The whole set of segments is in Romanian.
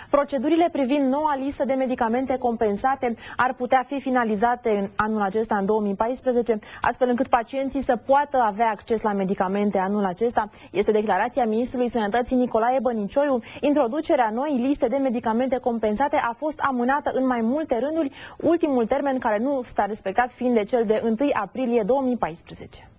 Procedurile privind noua listă de medicamente compensate ar putea fi finalizate în anul acesta, în 2014, astfel încât pacienții să poată avea acces la medicamente anul acesta. Este declarația Ministrului Sănătății Nicolae Bănicioiu. Introducerea noii liste de medicamente compensate a fost amânată în mai multe rânduri, ultimul termen care nu s-a respectat fiind de cel de 1 aprilie 2014.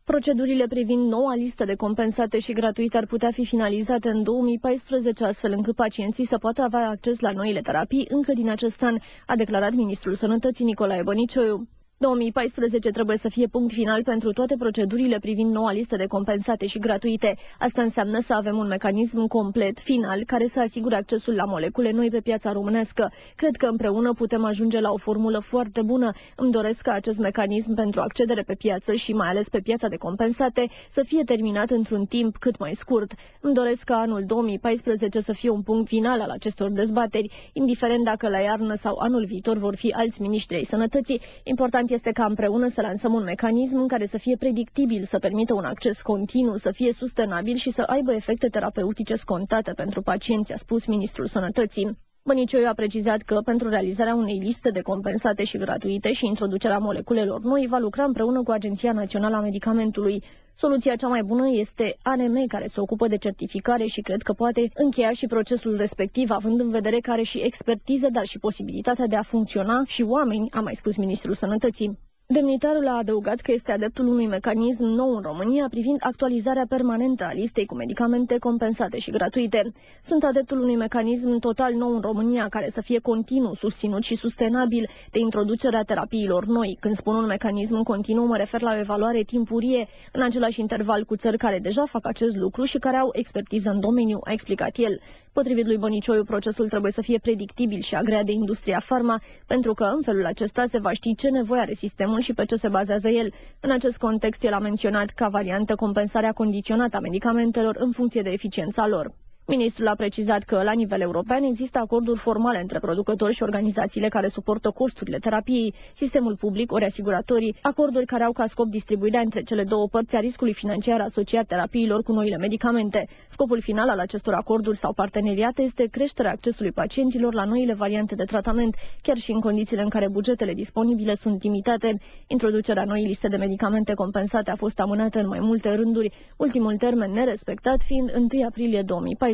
Procedurile privind noua listă de compensate și gratuite ar putea fi finalizate în 2014, astfel încât pacienții să poată avea acces la noile terapii încă din acest an, a declarat Ministrul Sănătății Nicolae Bănicioiu. 2014 trebuie să fie punct final pentru toate procedurile privind noua listă de compensate și gratuite. Asta înseamnă să avem un mecanism complet, final, care să asigure accesul la molecule noi pe piața românească. Cred că împreună putem ajunge la o formulă foarte bună. Îmi doresc ca acest mecanism pentru accedere pe piață și mai ales pe piața de compensate să fie terminat într-un timp cât mai scurt. Îmi doresc ca anul 2014 să fie un punct final al acestor dezbateri, indiferent dacă la iarnă sau anul viitor vor fi alți miniștri ai sănătății. Important este ca împreună să lansăm un mecanism care să fie predictibil, să permită un acces continuu, să fie sustenabil și să aibă efecte terapeutice scontate pentru pacienți, a spus Ministrul Sănătății. Bănicioiu a precizat că, pentru realizarea unei liste de compensate și gratuite și introducerea moleculelor noi, va lucra împreună cu Agenția Națională a Medicamentului. Soluția cea mai bună este ANM, care se ocupă de certificare și cred că poate încheia și procesul respectiv, având în vedere că are și expertiză, dar și posibilitatea de a funcționa și oameni, a mai spus Ministrul Sănătății. Demnitarul a adăugat că este adeptul unui mecanism nou în România privind actualizarea permanentă a listei cu medicamente compensate și gratuite. Sunt adeptul unui mecanism total nou în România care să fie continuu, susținut și sustenabil de introducerea terapiilor noi. Când spun un mecanism continuu, mă refer la o evaluare timpurie în același interval cu țări care deja fac acest lucru și care au expertiză în domeniu, a explicat el. Potrivit lui Bănicioiu, procesul trebuie să fie predictibil și agreat de industria farma, pentru că în felul acesta se va ști ce nevoie are sistemul și pe ce se bazează el. În acest context, el a menționat ca variantă compensarea condiționată a medicamentelor în funcție de eficiența lor. Ministrul a precizat că, la nivel european, există acorduri formale între producători și organizațiile care suportă costurile terapiei, sistemul public ori asiguratorii, acorduri care au ca scop distribuirea între cele două părți a riscului financiar asociat terapiilor cu noile medicamente. Scopul final al acestor acorduri sau parteneriate este creșterea accesului pacienților la noile variante de tratament, chiar și în condițiile în care bugetele disponibile sunt limitate. Introducerea noii liste de medicamente compensate a fost amânată în mai multe rânduri, ultimul termen nerespectat fiind 1 aprilie 2014.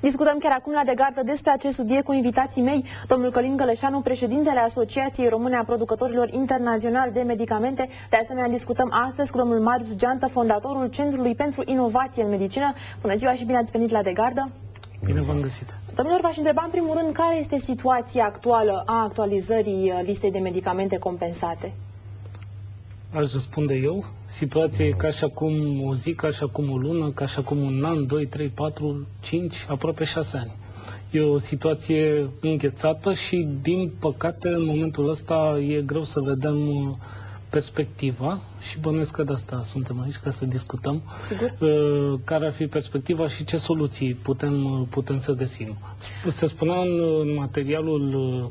Discutăm chiar acum la De Gardă despre acest subiect cu invitații mei, domnul Călin Gălășanu, președintele Asociației Române a Producătorilor Internaționali de Medicamente. De asemenea, discutăm astăzi cu domnul Marius Geantă, fondatorul Centrului pentru Inovație în Medicină. Bună ziua și bine ați venit la De Gardă. Bine v-am găsit. Domnilor, v-aș întreba în primul rând care este situația actuală a actualizării listei de medicamente compensate. Aș răspunde eu. Situația e ca și acum o zi, ca și acum o lună, ca și acum un an, 2, 3, 4, 5, aproape 6 ani. E o situație înghețată și, din păcate, în momentul ăsta e greu să vedem perspectiva și bănuiesc că de asta suntem aici, ca să discutăm care ar fi perspectiva și ce soluții putem să găsim. Se spunea în materialul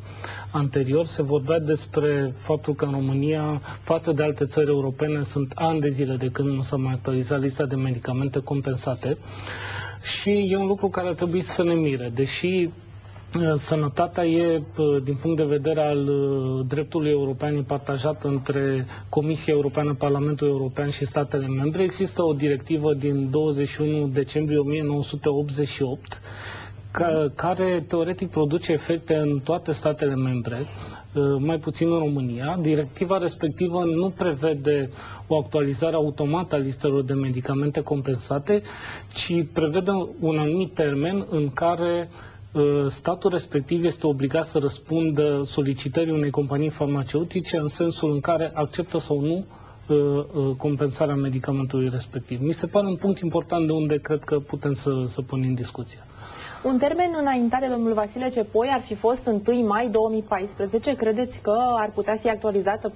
anterior, se vorbea despre faptul că în România, față de alte țări europene, sunt ani de zile de când nu s-a mai actualizat lista de medicamente compensate și e un lucru care ar trebui să ne mire, deși sănătatea e, din punct de vedere al dreptului european, partajat între Comisia Europeană, Parlamentul European și statele membre. Există o directivă din 21 decembrie 1988 care teoretic produce efecte în toate statele membre, mai puțin în România. Directiva respectivă nu prevede o actualizare automată a listelor de medicamente compensate, ci prevede un anumit termen în care statul respectiv este obligat să răspundă solicitării unei companii farmaceutice în sensul în care acceptă sau nu compensarea medicamentului respectiv. Mi se pare un punct important de unde cred că putem să punem discuția. Un termen înaintat de domnul Vasile Cepoi ar fi fost 1 mai 2014. Credeți că ar putea fi actualizată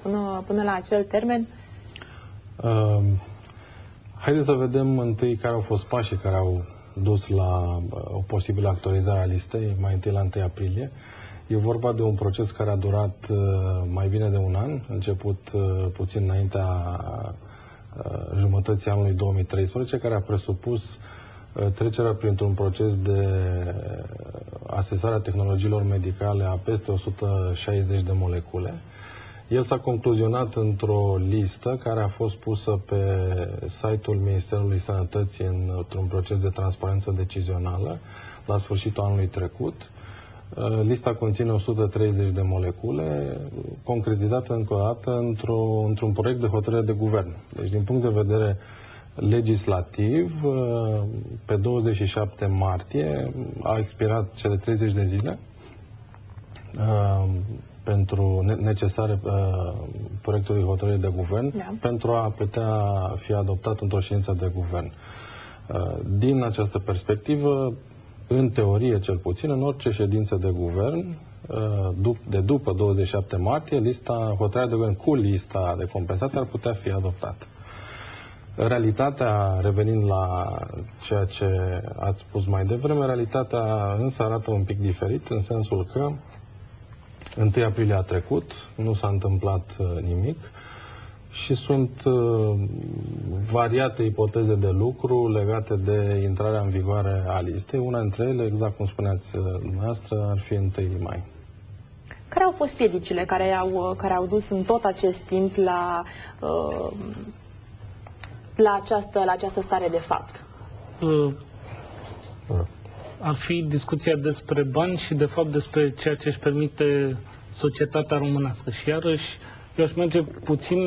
până la acel termen? Haideți să vedem întâi care au fost pașii care au dus la o posibilă actualizare a listei, mai întâi la 1 aprilie. E vorba de un proces care a durat mai bine de un an, început puțin înaintea jumătății anului 2013, care a presupus trecerea printr-un proces de asesare a tehnologiilor medicale a peste 160 de molecule. El s-a concluzionat într-o listă care a fost pusă pe site-ul Ministerului Sănătății într-un proces de transparență decizională la sfârșitul anului trecut. Lista conține 130 de molecule, concretizată încă o dată într-un proiect de hotărâre de guvern. Deci, din punct de vedere legislativ, pe 27 martie a expirat cele 30 de zile necesare proiectului hotărâre de guvern, pentru a putea fi adoptat într-o ședință de guvern. Din această perspectivă, în teorie cel puțin, în orice ședință de guvern, de după 27 martie, hotărârea de guvern cu lista de compensate ar putea fi adoptată. Realitatea, revenind la ceea ce ați spus mai devreme, realitatea însă arată un pic diferit, în sensul că 1 aprilie a trecut, nu s-a întâmplat nimic și sunt variate ipoteze de lucru legate de intrarea în vigoare a listei. Una dintre ele, exact cum spuneați dumneavoastră, ar fi 1 mai. Care au fost piedicile care au dus în tot acest timp la această stare de fapt? Ar fi discuția despre bani și, de fapt, despre ceea ce își permite societatea românească. Și, iarăși, eu aș merge puțin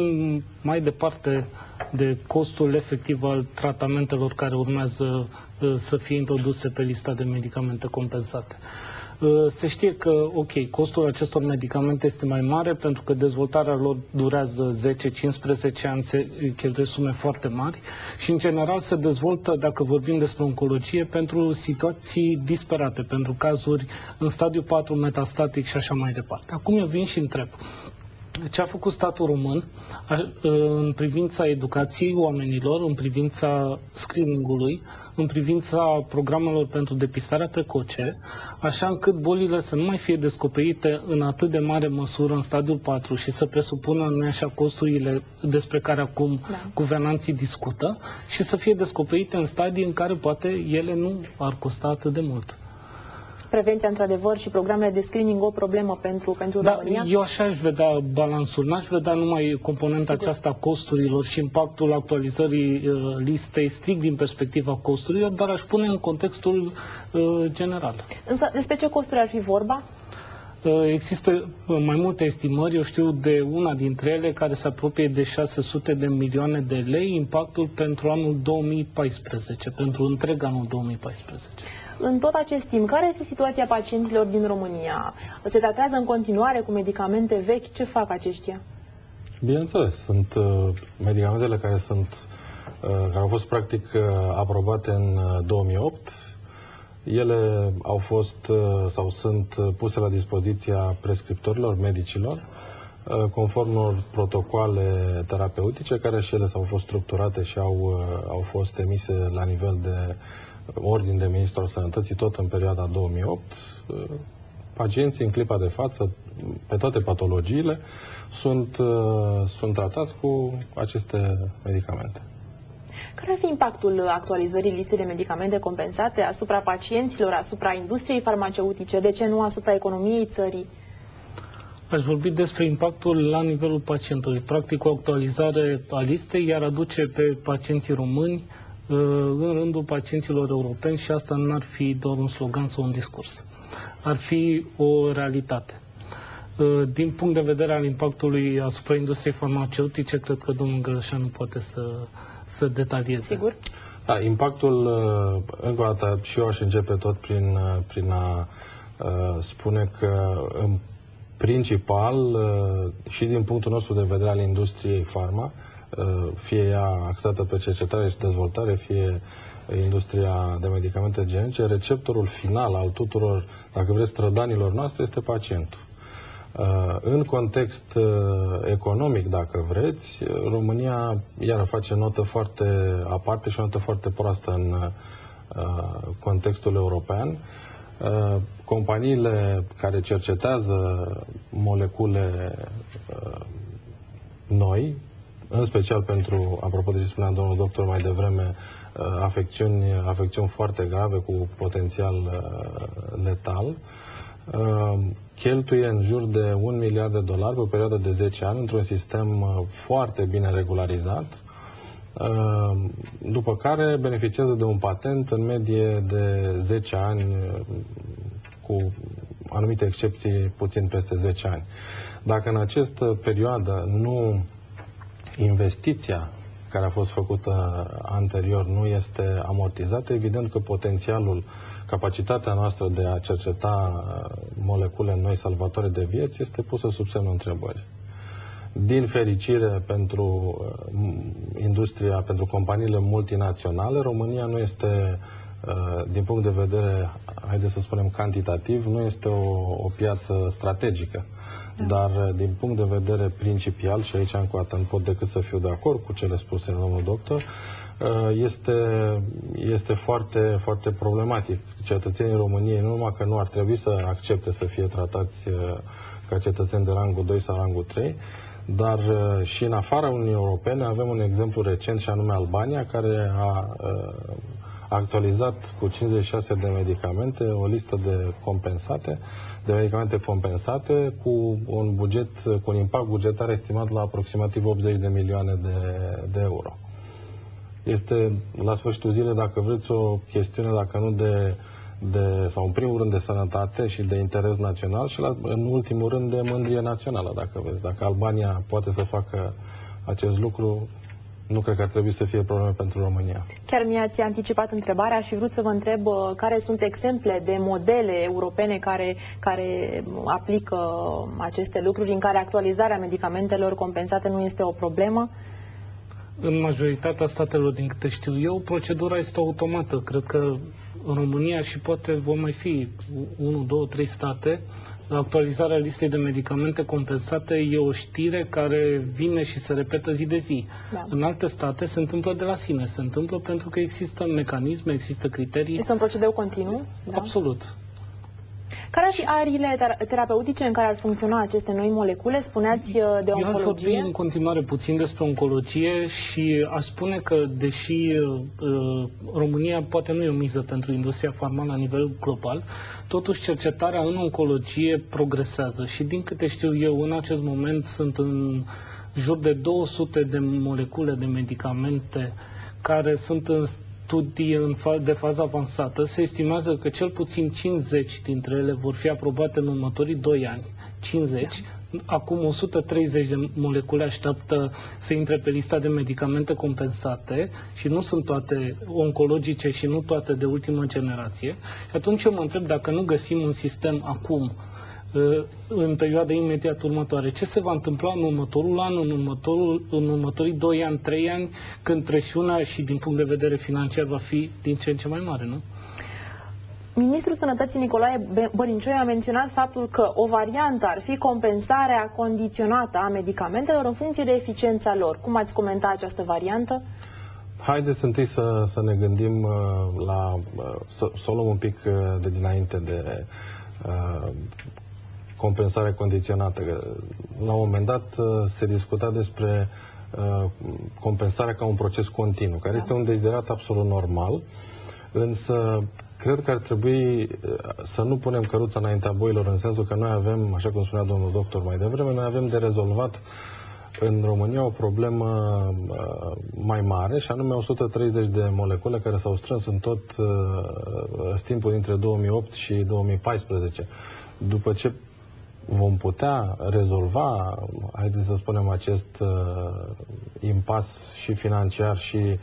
mai departe de costul efectiv al tratamentelor care urmează să fie introduse pe lista de medicamente compensate. Se știe că, ok, costul acestor medicamente este mai mare pentru că dezvoltarea lor durează 10-15 ani, se cheltuie sume foarte mari și, în general, se dezvoltă, dacă vorbim despre oncologie, pentru situații disperate, pentru cazuri în stadiu 4 metastatic și așa mai departe. Acum eu vin și întreb. Ce a făcut statul român în privința educației oamenilor, în privința screening-ului, în privința programelor pentru depistarea precoce, așa încât bolile să nu mai fie descoperite în atât de mare măsură în stadiul 4 și să presupună nu așa costurile despre care acum guvernanții discută și să fie descoperite în stadii în care poate ele nu ar costa atât de mult. Prevenția, într-adevăr, și programele de screening o problemă pentru România? Eu așa aș vedea balansul. N-aș vedea numai componenta aceasta a costurilor și impactul actualizării listei strict din perspectiva costurilor, dar aș pune în contextul general. Însă, despre ce costuri ar fi vorba? Există mai multe estimări, eu știu de una dintre ele care se apropie de 600 de milioane de lei, impactul pentru anul 2014, pentru întreg anul 2014. În tot acest timp, care este situația pacienților din România? Se tratează în continuare cu medicamente vechi? Ce fac aceștia? Bineînțeles, sunt medicamentele care au fost practic aprobate în 2008. Ele au fost sau sunt puse la dispoziția prescriptorilor, medicilor, conform unor protocoale terapeutice care și ele s-au fost structurate și au fost emise la nivel de ordin de Ministru al Sănătății tot în perioada 2008. Pacienții în clipa de față, pe toate patologiile, sunt tratați cu aceste medicamente. Care ar fi impactul actualizării listei de medicamente compensate asupra pacienților, asupra industriei farmaceutice, de ce nu asupra economiei țării? Aș vorbi despre impactul la nivelul pacientului. Practic, o actualizare a listei iar aduce pe pacienții români în rândul pacienților europeni și asta nu ar fi doar un slogan sau un discurs. Ar fi o realitate. Din punct de vedere al impactului asupra industriei farmaceutice, cred că domnul Gărășanu poate să detalieze. Sigur. Da, impactul, încă o dată, și eu aș începe tot prin a spune că, în principal, și din punctul nostru de vedere al industriei farma, fie ea axată pe cercetare și dezvoltare, fie industria de medicamente generice, receptorul final al tuturor, dacă vreți, strădanilor noastre este pacientul. În context economic, dacă vreți, România iară face notă foarte aparte și o notă foarte proastă contextul european. Companiile care cercetează molecule noi, în special pentru, apropo de ce spunea domnul doctor mai devreme, afecțiuni foarte grave cu potențial letal, cheltuie în jur de $1 miliard pe o perioadă de 10 ani într-un sistem foarte bine regularizat, după care beneficiază de un patent în medie de 10 ani, cu anumite excepții puțin peste 10 ani. Dacă în această perioadă investiția care a fost făcută anterior nu este amortizată, evident că capacitatea noastră de a cerceta molecule noi salvatoare de vieți este pusă sub semnul întrebării. Din fericire pentru industria, pentru companiile multinaționale, România nu este, din punct de vedere, haideți să spunem, cantitativ, nu este o piață strategică. Dar din punct de vedere principial, și aici încă o dată nu pot decât să fiu de acord cu cele spuse de domnul doctor, este foarte, foarte problematic. Cetățenii României nu numai că nu ar trebui să accepte să fie tratați ca cetățeni de rangul 2 sau rangul 3, dar și în afara Uniunii Europene avem un exemplu recent, și anume Albania, care a actualizat cu 56 de medicamente o listă de medicamente compensate cu un impact bugetar estimat la aproximativ 80 de milioane de euro. Este, la sfârșitul zilei, dacă vreți, o chestiune, dacă nu sau în primul rând de sănătate și de interes național și în ultimul rând de mândrie națională, dacă vreți. Dacă Albania poate să facă acest lucru, nu cred că ar trebui să fie probleme pentru România. Chiar mi-ați anticipat întrebarea și vrut să vă întreb care sunt exemple de modele europene care aplică aceste lucruri, în care actualizarea medicamentelor compensate nu este o problemă? În majoritatea statelor, din câte știu eu, procedura este automată. Cred că în România și poate vor mai fi 1, 2, 3 state, actualizarea listei de medicamente compensate e o știre care vine și se repetă zi de zi. Da. În alte state se întâmplă de la sine. Se întâmplă pentru că există mecanisme, există criterii. Este un procedeu continuu? Da? Absolut. Care ar fi ariile terapeutice în care ar funcționa aceste noi molecule? Spuneați de oncologie? Eu aș vorbi în continuare puțin despre oncologie și aș spune că, deși România poate nu e o miză pentru industria farma la nivel global, totuși cercetarea în oncologie progresează și, din câte știu eu, în acest moment sunt în jur de 200 de molecule de medicamente care sunt în studii de fază avansată. Se estimează că cel puțin 50 dintre ele vor fi aprobate în următorii 2 ani. 50. Acum 130 de molecule așteaptă să intre pe lista de medicamente compensate și nu sunt toate oncologice și nu toate de ultimă generație. Și atunci eu mă întreb dacă nu găsim un sistem acum, în perioada imediat următoare. Ce se va întâmpla în următorul an, în următorii 2 ani, 3 ani, când presiunea și din punct de vedere financiar va fi din ce în ce mai mare, nu? Ministrul Sănătății Nicolae Bărincioi a menționat faptul că o variantă ar fi compensarea condiționată a medicamentelor în funcție de eficiența lor. Cum ați comenta această variantă? Haideți întâi să ne gândim să o luăm un pic de dinainte de compensare condiționată. La un moment dat se discuta despre compensarea ca un proces continuu, care este un deziderat absolut normal, însă cred că ar trebui să nu punem căruța înaintea boilor, în sensul că noi avem, așa cum spunea domnul doctor mai devreme, noi avem de rezolvat în România o problemă mai mare, și anume 130 de molecule care s-au strâns în tot timpul dintre 2008 și 2014. După ce vom putea rezolva, haideți să spunem, acest impas și financiar și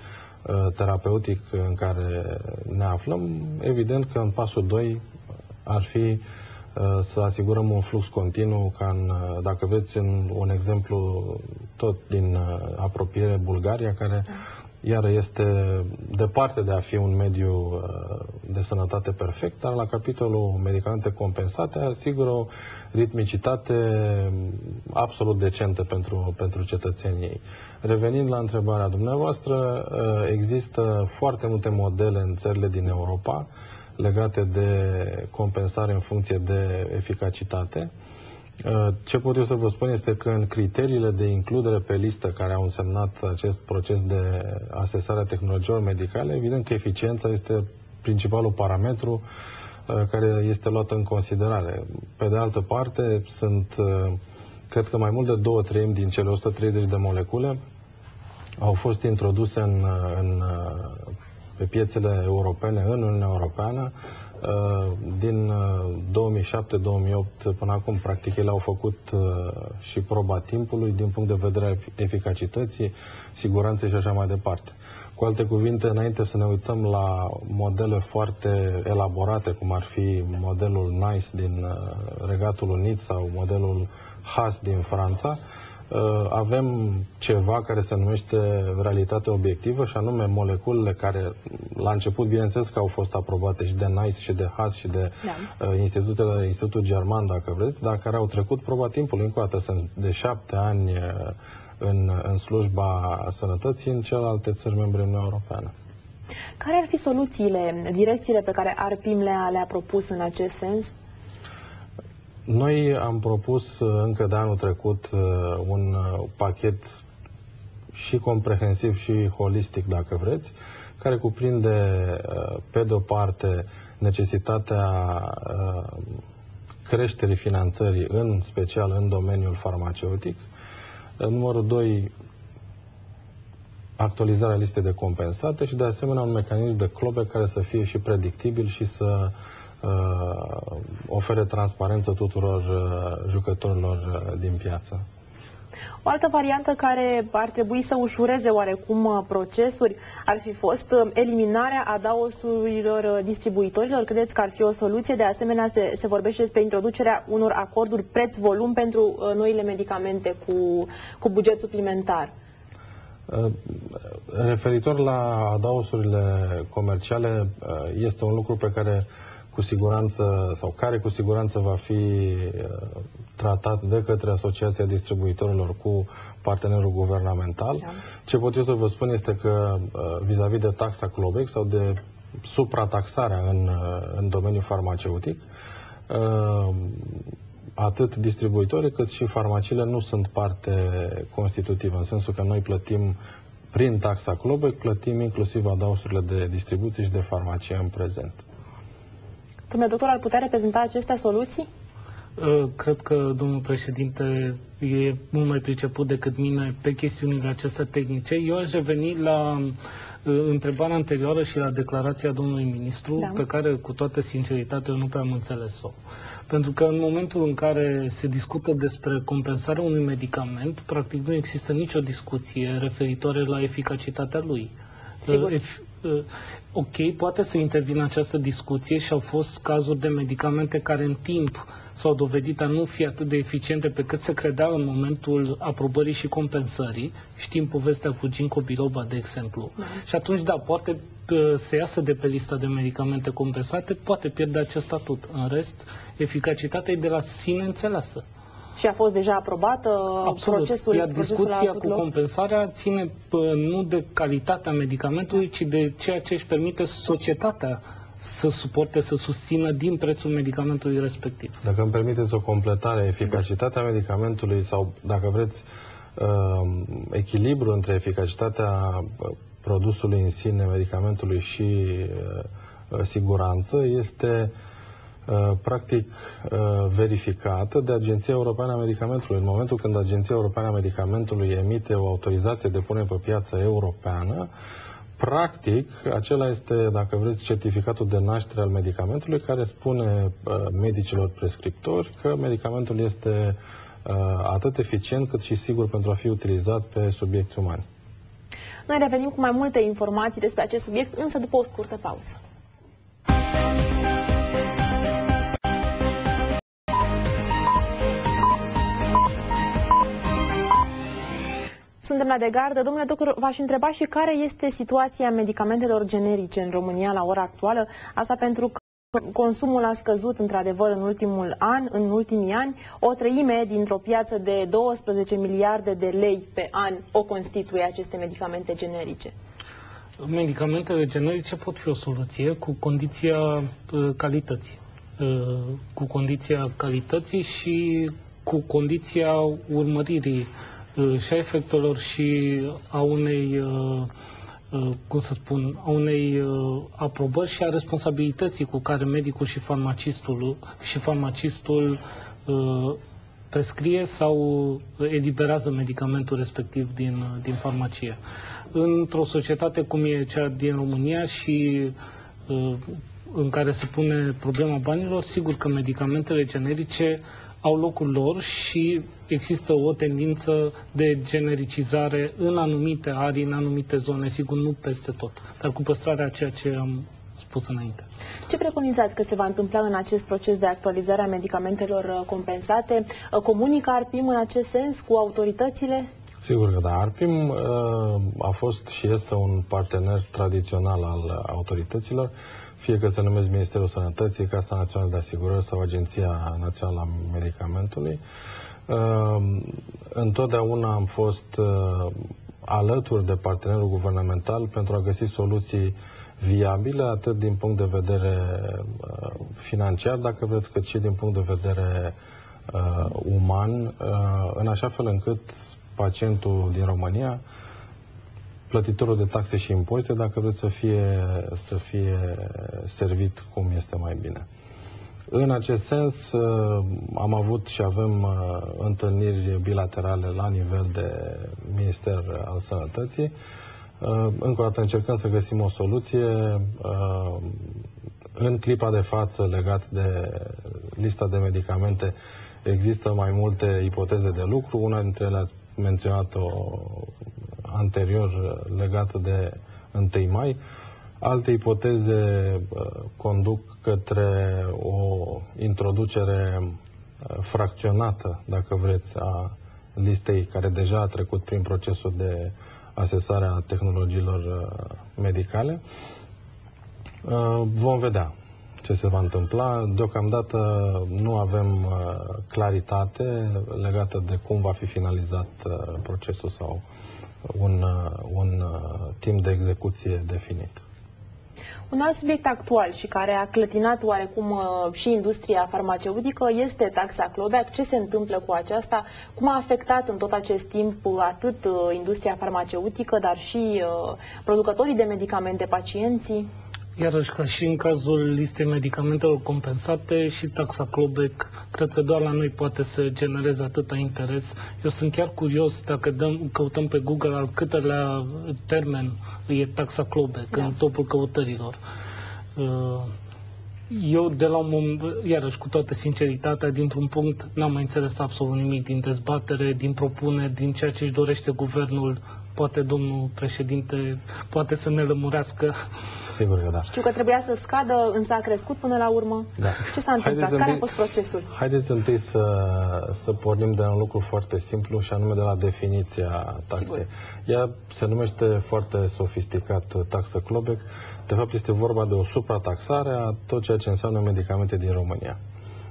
terapeutic în care ne aflăm, evident că în pasul 2 ar fi să asigurăm un flux continuu, ca dacă veți un exemplu tot din apropiere, Bulgaria, care iar este departe de a fi un mediu de sănătate perfect, dar la capitolul medicamente compensate asigură o ritmicitate absolut decentă pentru cetățenii ei. Revenind la întrebarea dumneavoastră, există foarte multe modele în țările din Europa legate de compensare în funcție de eficacitate. Ce pot eu să vă spun este că în criteriile de includere pe listă care au însemnat acest proces de asesare a tehnologiilor medicale, evident că eficiența este principalul parametru care este luat în considerare. Pe de altă parte, sunt, cred că mai mult de 2/3 din cele 130 de molecule au fost introduse pe piețele europene, în Uniunea Europeană, din 2007-2008 până acum. Practic, ele au făcut și proba timpului din punct de vedere al eficacității, siguranței și așa mai departe. Cu alte cuvinte, înainte să ne uităm la modele foarte elaborate, cum ar fi modelul NICE din Regatul Unit sau modelul HAS din Franța, avem ceva care se numește realitate obiectivă, și anume moleculele care, la început, bineînțeles că au fost aprobate și de NICE și de HAS și de Institutul German, dacă vreți, dar care au trecut proba timpului. Încă o dată, sunt de 7 ani în slujba sănătății în celelalte țări membre în Uniunea Europeană. Care ar fi soluțiile, direcțiile pe care ARPIM le-a propus în acest sens? Noi am propus încă de anul trecut un pachet și comprehensiv și holistic, dacă vreți, care cuprinde, pe de o parte, necesitatea creșterii finanțării, în special în domeniul farmaceutic. Numărul 2, actualizarea listei de compensate și, de asemenea, un mecanism de clawback care să fie și predictibil și să ofere transparență tuturor jucătorilor din piață. O altă variantă care ar trebui să ușureze oarecum procesul ar fi fost eliminarea adaosurilor distribuitorilor. Credeți că ar fi o soluție? De asemenea, se vorbește despre introducerea unor acorduri preț-volum pentru noile medicamente cu buget suplimentar. Referitor la adaosurile comerciale, este un lucru pe care cu siguranță, sau care cu siguranță va fi tratat de către Asociația Distribuitorilor cu partenerul guvernamental. Ce pot eu să vă spun este că vis-a-vis de taxa clawback sau de suprataxarea în domeniul farmaceutic, atât distribuitorii cât și farmaciile nu sunt parte constitutivă, în sensul că noi plătim prin taxa clawback, plătim inclusiv adaosurile de distribuție și de farmacie în prezent. Domnule doctor, ar putea reprezenta acestea soluții? Cred că domnul președinte e mult mai priceput decât mine pe chestiunile acestea tehnice. Eu aș reveni la întrebarea anterioară și la declarația domnului ministru, pe care, cu toată sinceritatea, eu nu prea am înțeles-o. Pentru că în momentul în care se discută despre compensarea unui medicament, practic nu există nicio discuție referitoare la eficacitatea lui. Ok, poate să intervină această discuție și au fost cazuri de medicamente care în timp s-au dovedit a nu fi atât de eficiente pe cât se credea în momentul aprobării și compensării. Știm povestea cu ginkgo biloba, de exemplu. Și atunci, da, poate să iasă de pe lista de medicamente compensate, poate pierde acest statut. În rest, eficacitatea e de la sine înțeleasă. Și a fost deja aprobată. Absolut. Procesul. Iar discuția cu compensarea ține nu de calitatea medicamentului, ci de ceea ce își permite societatea să suporte, să susțină din prețul medicamentului respectiv. Dacă îmi permiteți o completare, eficacitatea medicamentului sau, dacă vreți, echilibru între eficacitatea produsului în sine, medicamentului și siguranță, este practic verificată de Agenția Europeană a Medicamentului. În momentul când Agenția Europeană a Medicamentului emite o autorizație de punere pe piață europeană, practic, acela este, dacă vreți, certificatul de naștere al medicamentului, care spune medicilor prescriptori că medicamentul este atât eficient cât și sigur pentru a fi utilizat pe subiecti umani. Noi revenim cu mai multe informații despre acest subiect, însă după o scurtă pauză. Suntem la starea de gardă. Domnule doctor, v-aș întreba și care este situația medicamentelor generice în România la ora actuală, asta pentru că consumul a scăzut într-adevăr în ultimii ani. O treime dintr-o piață de 12 miliarde de lei pe an o constituie aceste medicamente generice. Medicamentele generice pot fi o soluție cu condiția calității. Cu condiția calității și cu condiția urmăririi și a efectelor și a unei a unei aprobări și a responsabilității cu care medicul și farmacistul prescrie sau eliberează medicamentul respectiv din farmacie. Într-o societate cum e cea din România și în care se pune problema banilor, sigur că medicamentele generice au locul lor și există o tendință de genericizare în anumite arii, în anumite zone, sigur nu peste tot, dar cu păstrarea a ceea ce am spus înainte. Ce preconizați că se va întâmpla în acest proces de actualizare a medicamentelor compensate? Comunică ARPIM în acest sens cu autoritățile? Sigur că da. ARPIM a fost și este un partener tradițional al autorităților, fie că se numesc Ministerul Sănătății, Casa Națională de Asigurări sau Agenția Națională a Medicamentului. Întotdeauna am fost alături de partenerul guvernamental pentru a găsi soluții viabile, atât din punct de vedere financiar, dacă vreți, cât și din punct de vedere uman, în așa fel încât pacientul din România, plătitorul de taxe și impozite, dacă vreți, să fie servit cum este mai bine. În acest sens, am avut și avem întâlniri bilaterale la nivel de Minister al Sănătății. Încă o dată încercăm să găsim o soluție. În clipa de față, legat de lista de medicamente, există mai multe ipoteze de lucru. Una dintre ele ați menționat-o anterior, legată de 1 mai. Alte ipoteze conduc către o introducere fracționată, dacă vreți, a listei care deja a trecut prin procesul de asesare a tehnologiilor medicale. Vom vedea ce se va întâmpla. Deocamdată nu avem claritate legată de cum va fi finalizat procesul sau un timp de execuție definit. Un alt subiect actual și care a clătinat oarecum și industria farmaceutică este taxa clawback. Ce se întâmplă cu aceasta? Cum a afectat în tot acest timp atât industria farmaceutică, dar și producătorii de medicamente, pacienții? Iarăși, ca și în cazul listei medicamentelor compensate, și taxa clawback, cred că doar la noi poate să genereze atâta interes. Eu sunt chiar curios dacă căutăm pe Google al câtelea termen e taxa clawback în topul căutărilor. Eu, de la un moment, iarăși, cu toată sinceritatea, dintr-un punct, n-am mai înțeles absolut nimic din dezbatere, din propuneri, din ceea ce își dorește guvernul. Poate domnul președinte poate să ne lămurească. Sigur că da. Știu că trebuia să scadă, însă a crescut până la urmă. Da. Ce s-a întâmplat? Care a fost procesul? Haideți întâi să pornim de un lucru foarte simplu și anume de la definiția taxei. Sigur. Ea se numește foarte sofisticat taxă clawback. De fapt este vorba de o suprataxare a tot ceea ce înseamnă medicamente din România.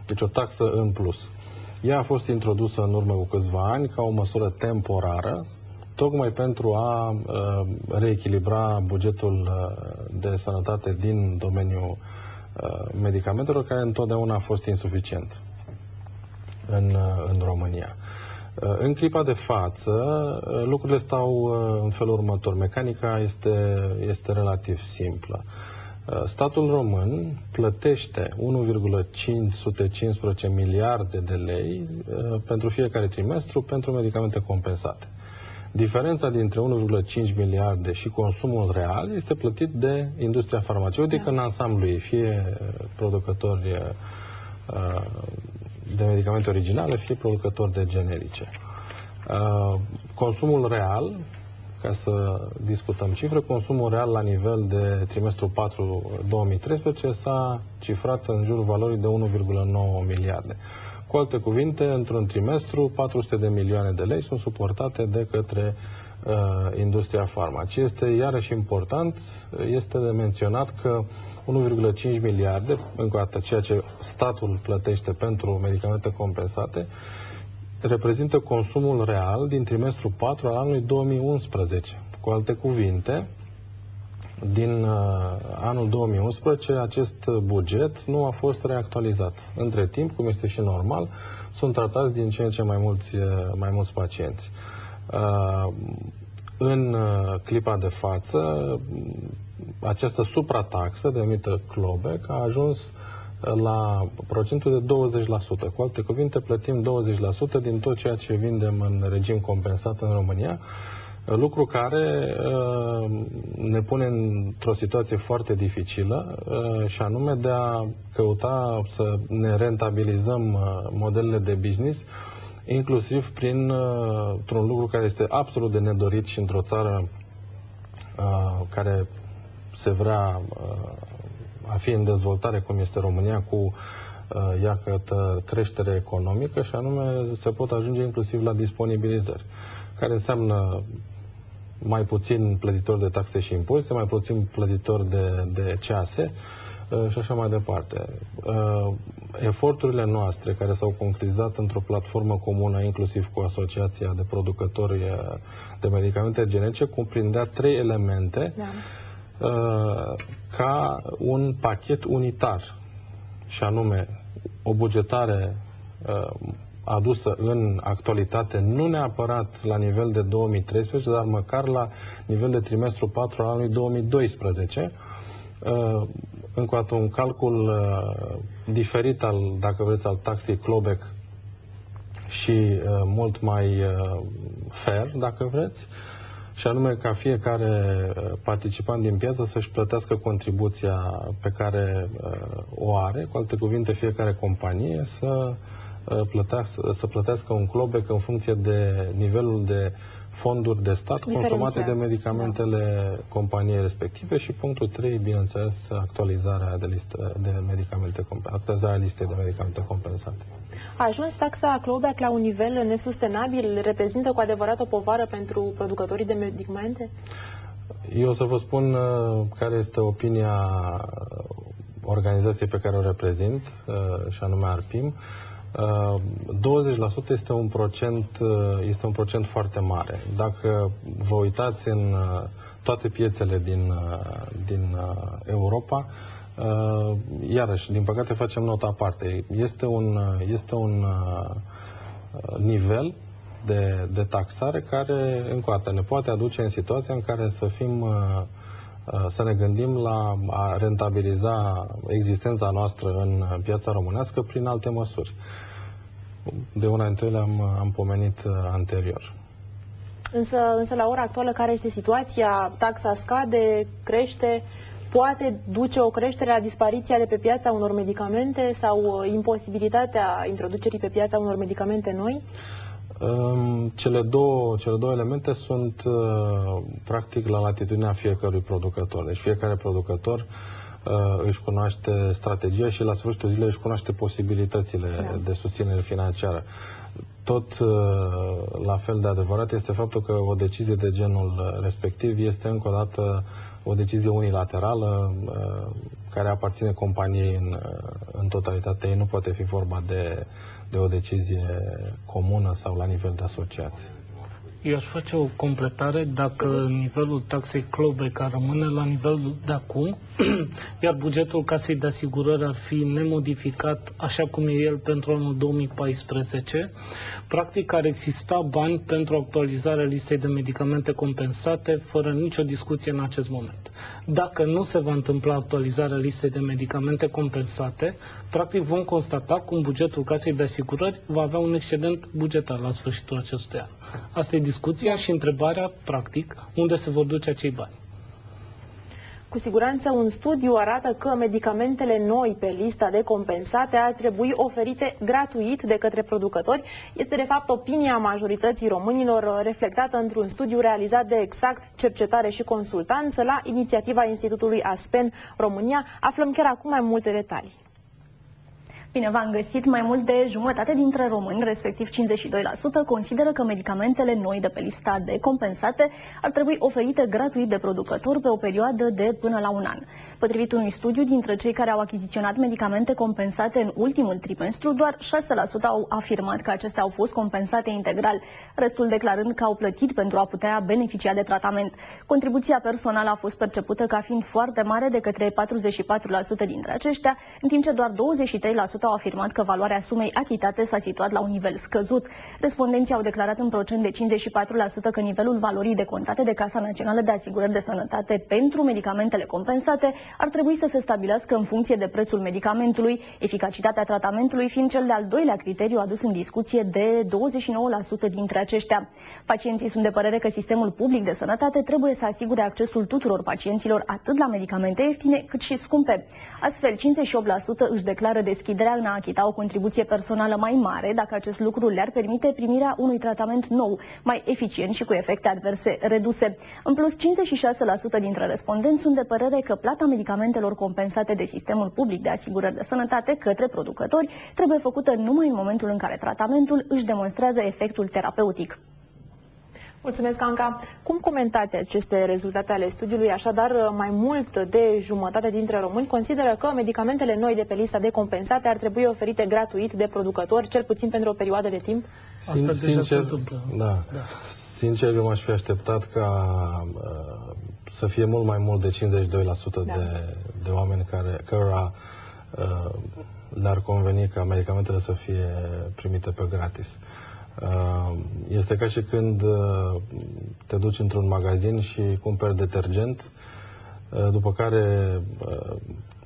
Deci o taxă în plus. Ea a fost introdusă în urmă cu câțiva ani ca o măsură temporară, tocmai pentru a reechilibra bugetul de sănătate din domeniul medicamentelor, care întotdeauna a fost insuficient în România. În clipa de față, lucrurile stau în felul următor. Mecanica este relativ simplă. Statul român plătește 1,515 miliarde de lei pentru fiecare trimestru pentru medicamente compensate. Diferența dintre 1,5 miliarde și consumul real este plătit de industria farmaceutică în ansamblu ei, fie producători de medicamente originale, fie producători de generice. Consumul real, ca să discutăm cifre, consumul real la nivel de trimestrul 4 2013 s-a cifrat în jurul valorii de 1,9 miliarde. Cu alte cuvinte, într-un trimestru, 400 de milioane de lei sunt suportate de către industria farma. Ce este iarăși important este de menționat că 1,5 miliarde, încă o dată ceea ce statul plătește pentru medicamente compensate, reprezintă consumul real din trimestrul 4 al anului 2011. Cu alte cuvinte, din anul 2011 acest buget nu a fost reactualizat. Între timp, cum este și normal, sunt tratați din ce în ce mai mulți pacienți. În clipa de față, această suprataxă denumită clawback a ajuns la procentul de 20%. Cu alte cuvinte, plătim 20% din tot ceea ce vindem în regim compensat în România, lucru care ne pune într-o situație foarte dificilă și anume de a căuta să ne rentabilizăm modelele de business, inclusiv printr-un lucru care este absolut de nedorit și într-o țară care se vrea a fi în dezvoltare, cum este România, cu iată creștere economică, și anume se pot ajunge inclusiv la disponibilizări, care înseamnă mai puțin plătitori de taxe și impozite, mai puțin plătitori de CASE și așa mai departe. Eforturile noastre, care s-au concretizat într-o platformă comună, inclusiv cu Asociația de Producători de Medicamente Generice, cuprindea 3 elemente ca un pachet unitar, și anume o bugetare adusă în actualitate, nu neapărat la nivel de 2013, dar măcar la nivel de trimestru 4 al anului 2012, încă o dată un calcul diferit dacă vreți, al taxei clawback și mult mai fair, dacă vreți, și anume ca fiecare participant din piață să-și plătească contribuția pe care o are, cu alte cuvinte, fiecare companie să plătească un clawback în funcție de nivelul de fonduri de stat consumate de medicamentele companiei respective. Și punctul 3, bineînțeles, actualizarea actualizarea listei de medicamente compensate. A ajuns taxa clawback la un nivel nesustenabil? Reprezintă cu adevărat o povară pentru producătorii de medicamente? Eu o să vă spun care este opinia organizației pe care o reprezint, și anume ARPIM. 20% este un procent foarte mare. Dacă vă uitați în toate piețele din Europa, iarăși, din păcate, facem nota aparte. Este un nivel de taxare care, încă o dată, ne poate aduce în situația în care să ne gândim la a rentabiliza existența noastră în piața românească prin alte măsuri. De una dintre ele am pomenit anterior. Însă la ora actuală, care este situația? Taxa scade, crește? Poate duce o creștere la dispariția de pe piața unor medicamente sau imposibilitatea introducerii pe piața unor medicamente noi? Cele două elemente sunt practic la latitudinea fiecărui producător. Deci fiecare producător își cunoaște strategia și la sfârșitul zilei își cunoaște posibilitățile de susținere financiară. Tot la fel de adevărat este faptul că o decizie de genul respectiv este încă o dată o decizie unilaterală care aparține companiei în totalitatea ei. Nu poate fi vorba de o decizie comună sau la nivel de asociație. Eu aș face o completare. Dacă nivelul taxei clawback ar rămâne la nivelul de acum, iar bugetul casei de asigurări ar fi nemodificat așa cum e el pentru anul 2014, practic ar exista bani pentru actualizarea listei de medicamente compensate fără nicio discuție în acest moment. Dacă nu se va întâmpla actualizarea listei de medicamente compensate, practic vom constata cum bugetul casei de asigurări va avea un excedent bugetar la sfârșitul acestui an. Asta e discuția și întrebarea, practic, unde se vor duce acei bani. Cu siguranță un studiu arată că medicamentele noi pe lista de compensate ar trebui oferite gratuit de către producători. Este de fapt opinia majorității românilor, reflectată într-un studiu realizat de Exact Cercetare și Consultanță la inițiativa Institutului Aspen România. Aflăm chiar acum mai multe detalii. Bine, v-am găsit. Mai mult de jumătate dintre români, respectiv 52%, consideră că medicamentele noi de pe lista de compensate ar trebui oferite gratuit de producător pe o perioadă de până la un an. Potrivit unui studiu, dintre cei care au achiziționat medicamente compensate în ultimul trimestru, doar 6% au afirmat că acestea au fost compensate integral, restul declarând că au plătit pentru a putea beneficia de tratament. Contribuția personală a fost percepută ca fiind foarte mare de către 44% dintre aceștia, în timp ce doar 23% au afirmat că valoarea sumei achitate s-a situat la un nivel scăzut. Respondenții au declarat în procent de 54% că nivelul valorii decontate de Casa Națională de Asigurări de Sănătate pentru medicamentele compensate ar trebui să se stabilească în funcție de prețul medicamentului, eficacitatea tratamentului fiind cel de-al doilea criteriu adus în discuție de 29% dintre aceștia. Pacienții sunt de părere că sistemul public de sănătate trebuie să asigure accesul tuturor pacienților atât la medicamente ieftine cât și scumpe. Astfel, 58% își declară deschiderea în a achita o contribuție personală mai mare dacă acest lucru le-ar permite primirea unui tratament nou, mai eficient și cu efecte adverse reduse. În plus, 56% dintre respondenți sunt de părere că plata medicamentelor compensate de sistemul public de asigurări de sănătate către producători trebuie făcută numai în momentul în care tratamentul își demonstrează efectul terapeutic. Mulțumesc, Anca. Cum comentați aceste rezultate ale studiului? Așadar, mai mult de jumătate dintre români consideră că medicamentele noi de pe lista de compensate ar trebui oferite gratuit de producători, cel puțin pentru o perioadă de timp? Asta deja se întâmplă. Da. Sincer, eu m-aș fi așteptat ca să fie mult mai mult de 52% de oameni cărora le-ar conveni ca medicamentele să fie primite pe gratis. Este ca și când te duci într-un magazin și cumperi detergent, după care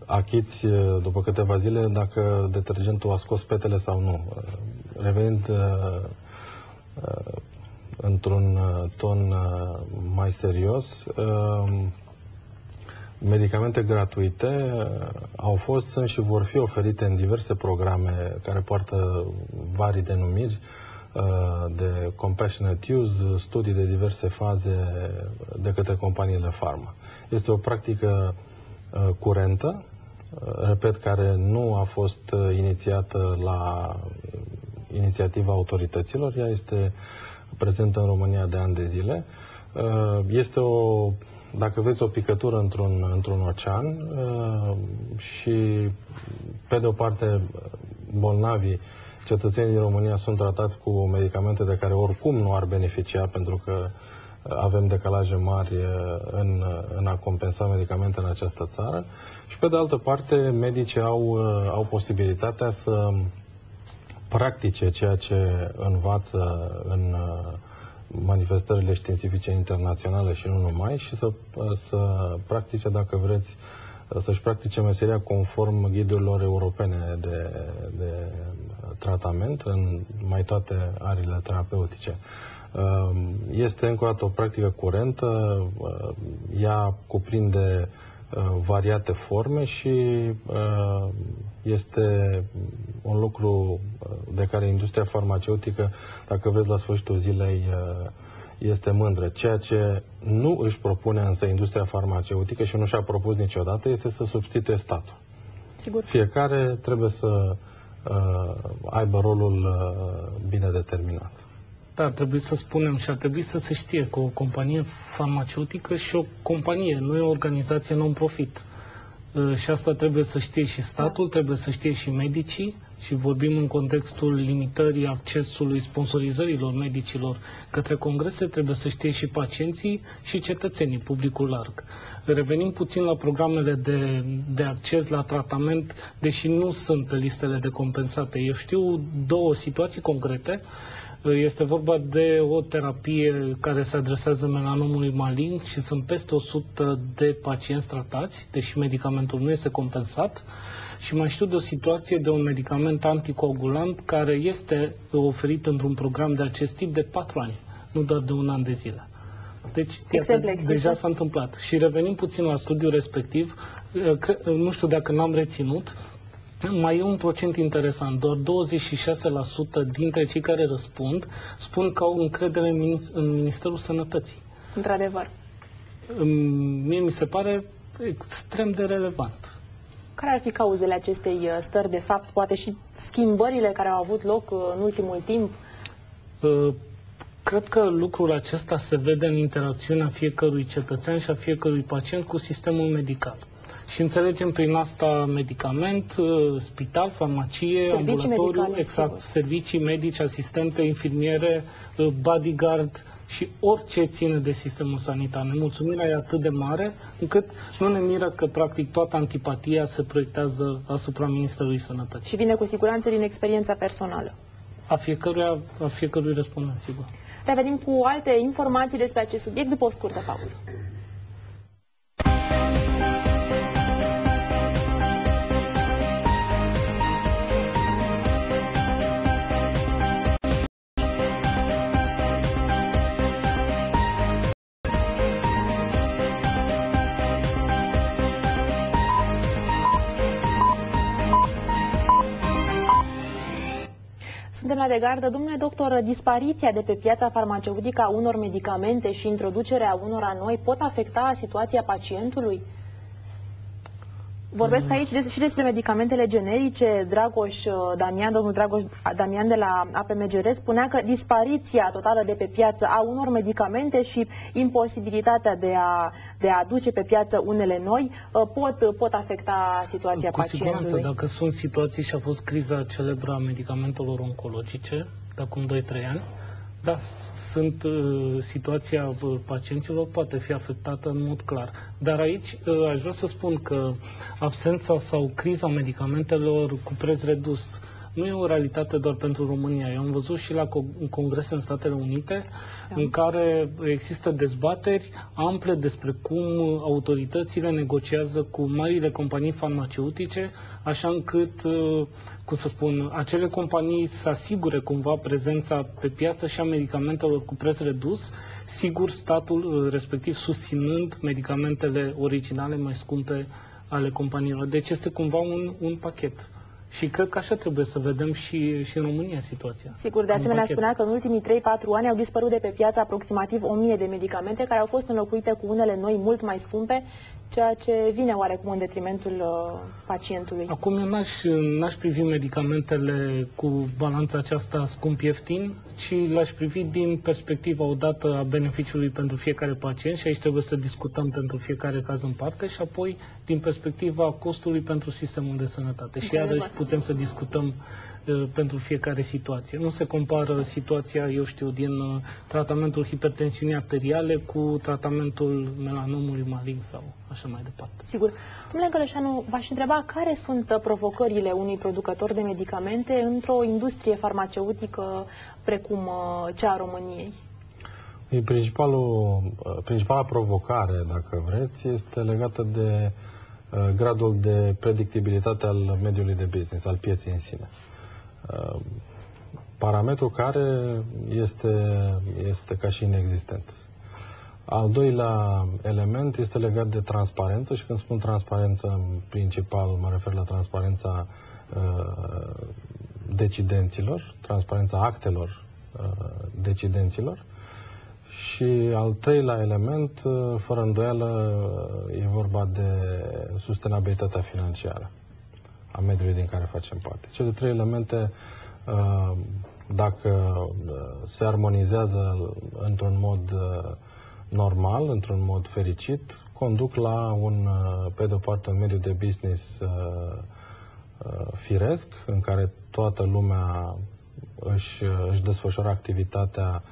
achiți după câteva zile dacă detergentul a scos petele sau nu. Revenind într-un ton mai serios, medicamente gratuite au fost, sunt și vor fi oferite în diverse programe care poartă vari denumiri, de compassionate use, studii de diverse faze de către companiile farma. Este o practică curentă, repet, care nu a fost inițiată la inițiativa autorităților, ea este prezentă în România de ani de zile. Este dacă veți o picătură într-un ocean și pe de o parte bolnavii, cetățenii din România sunt tratați cu medicamente de care oricum nu ar beneficia pentru că avem decalaje mari în a compensa medicamente în această țară și pe de altă parte medicii au posibilitatea să practice ceea ce învață în manifestările științifice internaționale și nu numai și să practice, dacă vreți, să-și practice meseria conform ghidurilor europene de tratament în mai toate arile terapeutice. Este încă o dată o practică curentă, ea cuprinde variate forme și este un lucru de care industria farmaceutică, dacă vreți, la sfârșitul zilei este mândră. Ceea ce nu își propune însă industria farmaceutică și nu și-a propus niciodată este să substituie statul. Sigur. Fiecare trebuie să aibă rolul bine determinat. Da, trebuie să spunem și ar trebui să se știe că o companie farmaceutică și o companie, nu e o organizație non-profit. Și asta trebuie să știe și statul, trebuie să știe și medicii și vorbim în contextul limitării accesului, sponsorizărilor medicilor către congrese, trebuie să știe și pacienții și cetățenii, publicul larg. Revenim puțin la programele de acces la tratament, deși nu sunt pe listele de compensate. Eu știu două situații concrete. Este vorba de o terapie care se adresează melanomului malign și sunt peste 100 de pacienți tratați, deși medicamentul nu este compensat. Și mai știu de o situație de un medicament anticoagulant care este oferit într-un program de acest tip de 4 ani, nu doar de un an de zile. Deci, deja s-a întâmplat. Și revenim puțin la studiul respectiv, nu știu dacă n-am reținut, mai e un procent interesant, doar 26% dintre cei care răspund spun că au încredere în Ministerul Sănătății. Într-adevăr. Mie mi se pare extrem de relevant. Care ar fi cauzele acestei stări de fapt, poate și schimbările care au avut loc în ultimul timp? Cred că lucrul acesta se vede în interacțiunea fiecărui cetățean și a fiecărui pacient cu sistemul medical. Și înțelegem prin asta medicament, spital, farmacie, servicii ambulatoriu, medicale, exact, sigur. servicii medici, asistente, infirmiere, bodyguard și orice ține de sistemul sanitar. Nemulțumirea e atât de mare încât nu ne miră că practic toată antipatia se proiectează asupra Ministerului Sănătății. Și vine cu siguranță din experiența personală. A fiecărui respondent, sigur. Revenim cu alte informații despre acest subiect după o scurtă pauză. Suntem la de gardă. Domnule doctor, dispariția de pe piața farmaceutică a unor medicamente și introducerea unora noi pot afecta situația pacientului? Vorbesc aici și despre medicamentele generice. Domnul Dragoș Damian de la APMGR spunea că dispariția totală de pe piață a unor medicamente și imposibilitatea de a aduce pe piață unele noi pot afecta situația pacientului. Cu siguranță, dacă sunt situații și a fost criza celebră a medicamentelor oncologice de acum 2-3 ani, da, situația pacienților poate fi afectată în mod clar. Dar aici aș vrea să spun că absența sau criza medicamentelor cu preț redus nu e o realitate doar pentru România. Eu am văzut și la congrese în Statele Unite, în care există dezbateri ample despre cum autoritățile negociază cu marile companii farmaceutice, așa încât, acele companii să asigure cumva prezența pe piață și a medicamentelor cu preț redus, sigur statul respectiv susținând medicamentele originale mai scumpe ale companiilor. Deci este cumva un pachet. Și cred că așa trebuie să vedem și în România situația. Sigur, de asemenea spunea că în ultimii 3-4 ani au dispărut de pe piață aproximativ 1000 de medicamente care au fost înlocuite cu unele noi mult mai scumpe, ceea ce vine oarecum în detrimentul pacientului. Acum eu n-aș privi medicamentele cu balanța aceasta scump-ieftin, ci l-aș privi din perspectiva odată a beneficiului pentru fiecare pacient și aici trebuie să discutăm pentru fiecare caz în parte și apoi din perspectiva costului pentru sistemul de sănătate. Și iarăși putem să discutăm pentru fiecare situație. Nu se compară situația, din tratamentul hipertensiunii arteriale cu tratamentul melanomului malign sau așa mai departe. Sigur. Domnule Gălășanu, v-aș întreba care sunt provocările unui producător de medicamente într-o industrie farmaceutică precum cea a României? Principala provocare, dacă vreți, este legată de gradul de predictibilitate al mediului de business, al pieței în sine. Parametru care este ca și inexistent. Al doilea element este legat de transparență și când spun transparență, în principal mă refer la transparența decidenților, transparența actelor decidenților. Și al treilea element, fără îndoială, e vorba de sustenabilitatea financiară a mediului din care facem parte. Cele trei elemente, dacă se armonizează într-un mod normal, într-un mod fericit, conduc la pe de o parte, un mediu de business firesc, în care toată lumea își desfășoară activitatea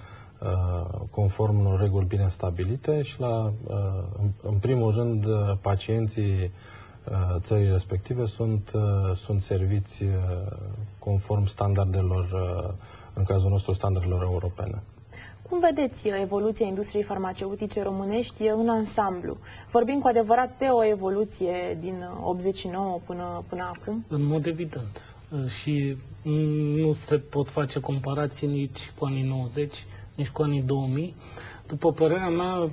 conform unor reguli bine stabilite și în primul rând pacienții țării respective sunt serviți conform standardelor, în cazul nostru standardelor europene. Cum vedeți evoluția industriei farmaceutice românești în ansamblu? Vorbim cu adevărat de o evoluție din 89 până acum? În mod evident. Și nu se pot face comparații nici cu anii 90, nici cu anii 2000. După părerea mea,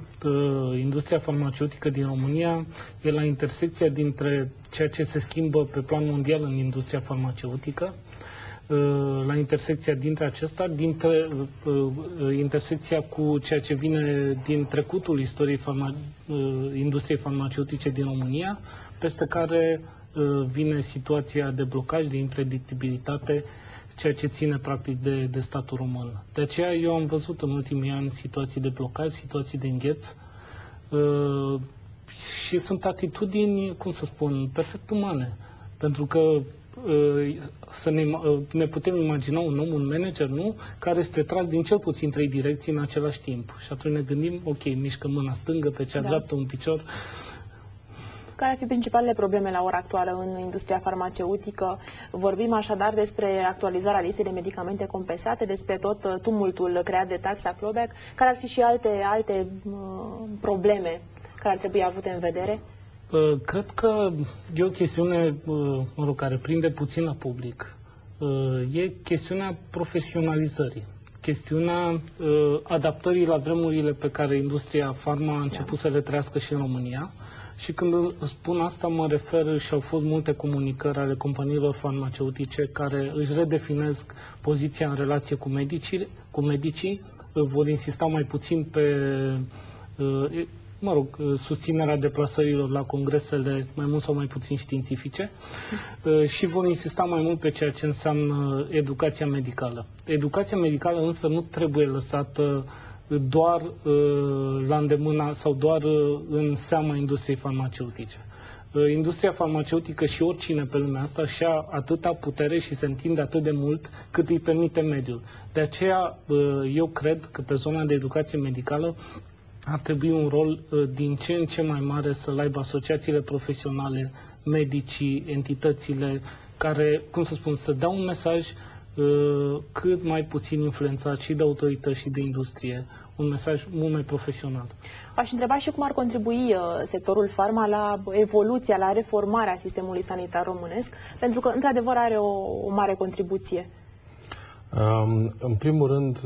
industria farmaceutică din România e la intersecția dintre ceea ce se schimbă pe plan mondial în industria farmaceutică, la intersecția dintre acesta, intersecția cu ceea ce vine din trecutul istoriei industriei farmaceutice din România, peste care vine situația de blocaj, de impredictibilitate, ceea ce ține practic de statul român. De aceea eu am văzut în ultimii ani situații de blocaj, situații de îngheț și sunt atitudini, cum să spun, perfect umane. Pentru că ne putem imagina un om, un manager, nu? Care este tras din cel puțin 3 direcții în același timp. Și atunci ne gândim, ok, mișcă mâna stângă, pe cea dreaptă un picior. Care ar fi principalele probleme la ora actuală în industria farmaceutică? Vorbim așadar despre actualizarea listei de medicamente compensate, despre tot tumultul creat de taxa clawback. Care ar fi și alte probleme care ar trebui avute în vedere? Cred că e o chestiune care prinde puțin la public. E chestiunea profesionalizării, chestiunea adaptării la vremurile pe care industria farma a început să le trăiască și în România. Și când spun asta, mă refer și au fost multe comunicări ale companiilor farmaceutice care își redefinesc poziția în relație cu medicii, vor insista mai puțin pe susținerea deplasărilor la congresele mai mult sau mai puțin științifice și vor insista mai mult pe ceea ce înseamnă educația medicală. Educația medicală însă nu trebuie lăsată doar la îndemâna sau doar în seama industriei farmaceutice. Industria farmaceutică și oricine pe lumea asta și-a atâta putere și se întinde atât de mult cât îi permite mediul. De aceea eu cred că pe zona de educație medicală ar trebui un rol din ce în ce mai mare să-l aibă asociațiile profesionale, medicii, entitățile care, cum să spun, să dea un mesaj cât mai puțin influențat și de autorități și de industrie, un mesaj mult mai profesional. Aș întreba și cum ar contribui sectorul farma la evoluția, la reformarea sistemului sanitar românesc, pentru că, într-adevăr, are o mare contribuție. În primul rând,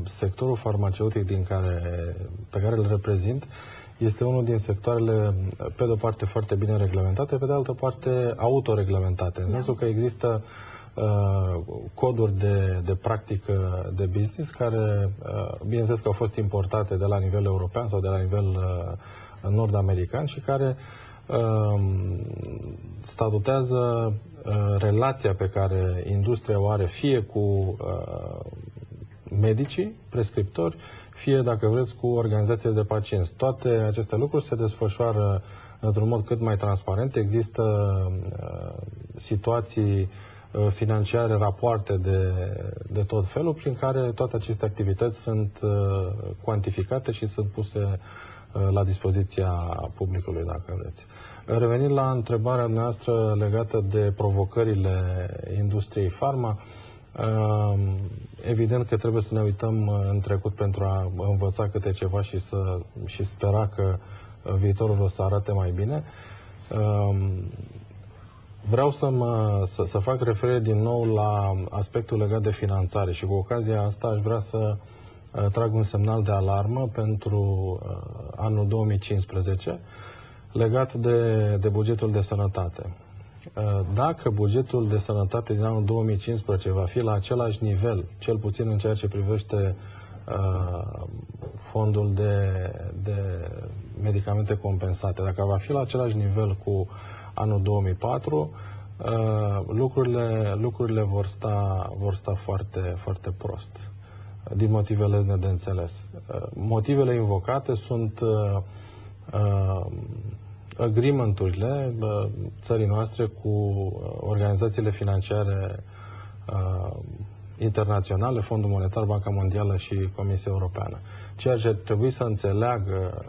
sectorul farmaceutic pe care îl reprezint este unul din sectoarele, pe de o parte, foarte bine reglementate, pe de altă parte, autoreglementate, în sensul că există coduri de practică de business care, bineînțeles că au fost importate de la nivel european sau de la nivel nord-american și care statutează relația pe care industria o are fie cu medicii, prescriptori, fie, dacă vreți, cu organizațiile de pacienți. Toate aceste lucruri se desfășoară într-un mod cât mai transparent. Există situații financiare, rapoarte de tot felul, prin care toate aceste activități sunt cuantificate și sunt puse la dispoziția publicului, dacă vreți. Revenind la întrebarea noastră legată de provocările industriei farma, evident că trebuie să ne uităm în trecut pentru a învăța câte ceva și spera că viitorul o să arate mai bine. Vreau să fac referire din nou la aspectul legat de finanțare și cu ocazia asta aș vrea să trag un semnal de alarmă pentru anul 2015 legat de bugetul de sănătate. Dacă bugetul de sănătate din anul 2015 va fi la același nivel, cel puțin în ceea ce privește fondul de medicamente compensate, dacă va fi la același nivel cu anul 2004, lucrurile vor sta foarte, foarte prost, din motive lezne de înțeles. Motivele invocate sunt agreement-urile țării noastre cu organizațiile financiare internaționale, Fondul Monetar, Banca Mondială și Comisia Europeană. Ceea ce trebuie să înțeleagă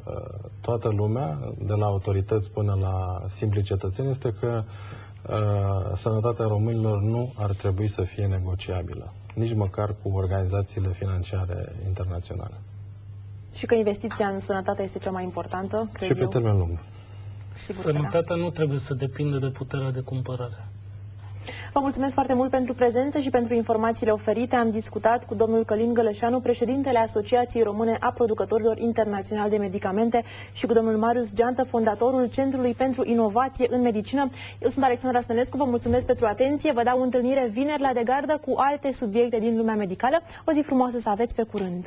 toată lumea, de la autorități până la simpli cetățeni, este că sănătatea românilor nu ar trebui să fie negociabilă, nici măcar cu organizațiile financiare internaționale. Și că investiția în sănătate este cea mai importantă, cred eu. Și pe termen lung. Sănătatea nu trebuie să depindă de puterea de cumpărare. Vă mulțumesc foarte mult pentru prezență și pentru informațiile oferite. Am discutat cu domnul Călin Gălășanu, președintele Asociației Române a Producătorilor Internaționali de Medicamente, și cu domnul Marius Geantă, fondatorul Centrului pentru Inovație în Medicină. Eu sunt Alexandra Stănescu, vă mulțumesc pentru atenție. Vă dau întâlnire vineri la De Gardă cu alte subiecte din lumea medicală. O zi frumoasă să aveți, pe curând!